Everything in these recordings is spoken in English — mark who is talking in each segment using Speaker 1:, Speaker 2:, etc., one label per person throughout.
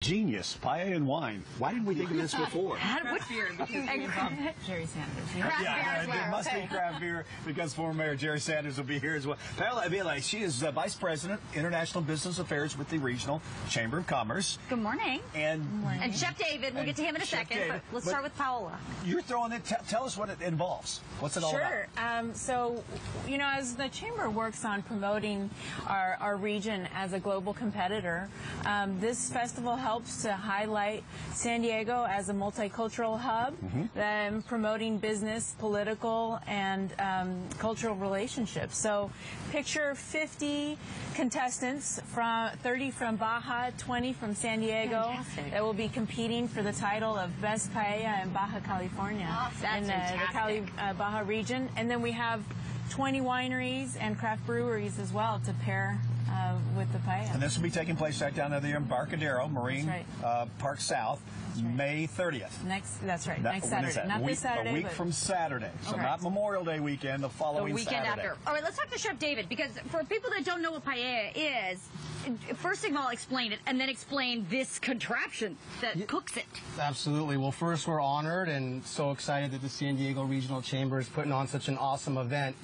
Speaker 1: Genius, paella and wine. Why didn't we think of this before?
Speaker 2: What beer?
Speaker 3: Jerry Sanders.
Speaker 1: It must be craft beer because former Mayor Jerry Sanders will be here as well. Paella, she is Vice President, International Business Affairs with the Regional Chamber of Commerce.
Speaker 2: Good morning.
Speaker 1: And
Speaker 2: Chef David, we'll get to him in a second, but let's start with Paella.
Speaker 1: You're throwing it. Tell us what it involves. What's it all about?
Speaker 3: Sure. So, as the Chamber works on promoting our region as a global competitor, this festival helps to highlight San Diego as a multicultural hub, promoting business, political, and cultural relationships. So picture 50 contestants, 30 from Baja, 20 from San Diego,
Speaker 2: Fantastic.
Speaker 3: that will be competing for the title of Best Paella in Baja California, in the Baja region. And then we have 20 wineries and craft breweries as well to pair with the paella.
Speaker 1: And this will be taking place right down at the Embarcadero Marine Park South, May 30th.
Speaker 3: That's right. Next Saturday. Not this Saturday.
Speaker 1: A week from Saturday. So not Memorial Day weekend, the following
Speaker 2: weekend
Speaker 1: Saturday.
Speaker 2: after. All right, let's talk to Chef David, because for people that don't know what paella is, first of all, explain it, and then explain this contraption that cooks it.
Speaker 4: Absolutely. Well, first, we're honored and so excited that the San Diego Regional Chamber is putting on such an awesome event.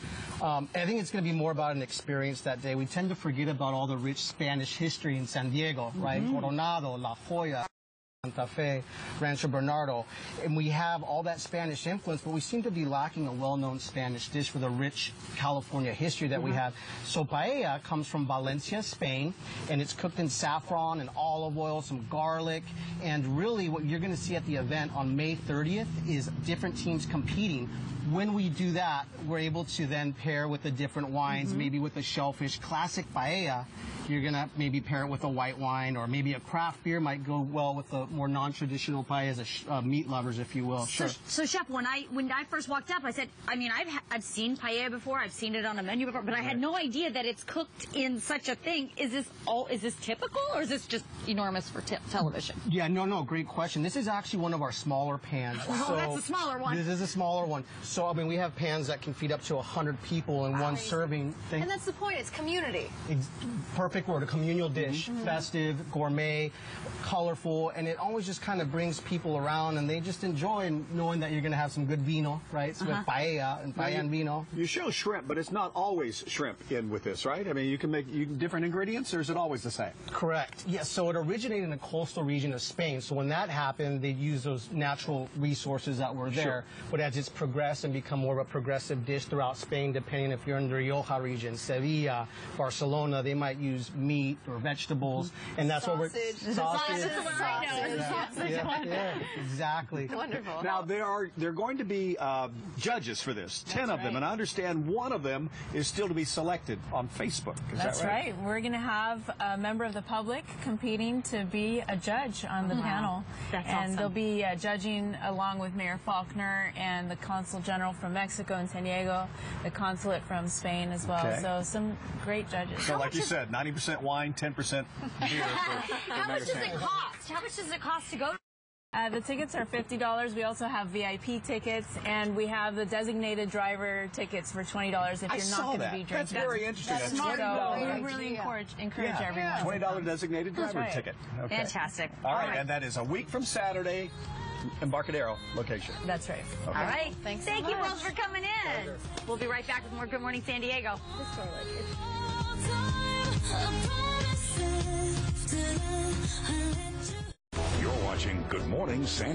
Speaker 4: I think it's going to be more about an experience that day. We tend to forget about all the rich Spanish history in San Diego, right? Coronado, La Jolla, Santa Fe, Rancho Bernardo, and we have all that Spanish influence, but we seem to be lacking a well-known Spanish dish with a rich California history that we have. So paella comes from Valencia, Spain, and it's cooked in saffron and olive oil, some garlic, and really what you're going to see at the event on May 30th is different teams competing. When we do that, we're able to then pair with the different wines, maybe with a shellfish. Classic paella, you're going to maybe pair it with a white wine, or maybe a craft beer might go well with the more non-traditional paellas, meat lovers, if you will.
Speaker 2: So Chef, when I first walked up, I said, I've seen paella before, I've seen it on a menu before, but I had no idea that it's cooked in such a thing. Is this typical, or is this just enormous for television?
Speaker 4: Yeah, no, great question. This is actually one of our smaller pans.
Speaker 2: Oh, that's a smaller one.
Speaker 4: This is a smaller one. So, we have pans that can feed up to 100 people in one serving thing.
Speaker 5: And that's the point, it's community.
Speaker 4: Perfect word, a communal dish. Festive, gourmet, colorful, and it always just kind of brings people around, and they just enjoy knowing that you're going to have some good vino, right? So with paella and vino.
Speaker 1: You show shrimp, but it's not always shrimp in with this, right? I mean, you can make different ingredients, or is it always the same?
Speaker 4: Correct. Yes, so it originated in the coastal region of Spain. So when that happened, they used those natural resources that were there. But as it's progressed and become more of a progressive dish throughout Spain, depending if you're in the Rioja region, Sevilla, Barcelona, they might use meat or vegetables, and that's what we're sausage. Yeah, exactly.
Speaker 5: Wonderful.
Speaker 1: Now there are going to be judges for this, 10 of them, and I understand one of them is still to be selected on Facebook. Is
Speaker 3: That's
Speaker 1: that right?
Speaker 3: We're going to have a member of the public competing to be a judge on the panel.
Speaker 2: That's
Speaker 3: and
Speaker 2: awesome.
Speaker 3: they'll be judging along with Mayor Faulkner and the Consul General from Mexico in San Diego, the Consulate from Spain as well.
Speaker 1: Okay.
Speaker 3: So some great judges.
Speaker 1: So like you said, 90% wine, 10% beer for
Speaker 2: How much does it cost? How much does it cost to go?
Speaker 3: The tickets are $50. We also have VIP tickets, and we have the designated driver tickets for $20 if you're not going to be drinking.
Speaker 1: That's very interesting.
Speaker 3: That's
Speaker 1: $20.
Speaker 3: So we really encourage everyone.
Speaker 1: $20 designated driver ticket. Okay.
Speaker 2: Fantastic.
Speaker 1: All right, and that is a week from Saturday, Embarcadero location.
Speaker 3: That's right.
Speaker 1: Okay.
Speaker 2: All right.
Speaker 5: Thanks
Speaker 2: Thank
Speaker 5: so
Speaker 2: you
Speaker 5: much.
Speaker 2: both for coming in. We'll be right back with more Good Morning San Diego.
Speaker 6: You're watching Good Morning San Diego.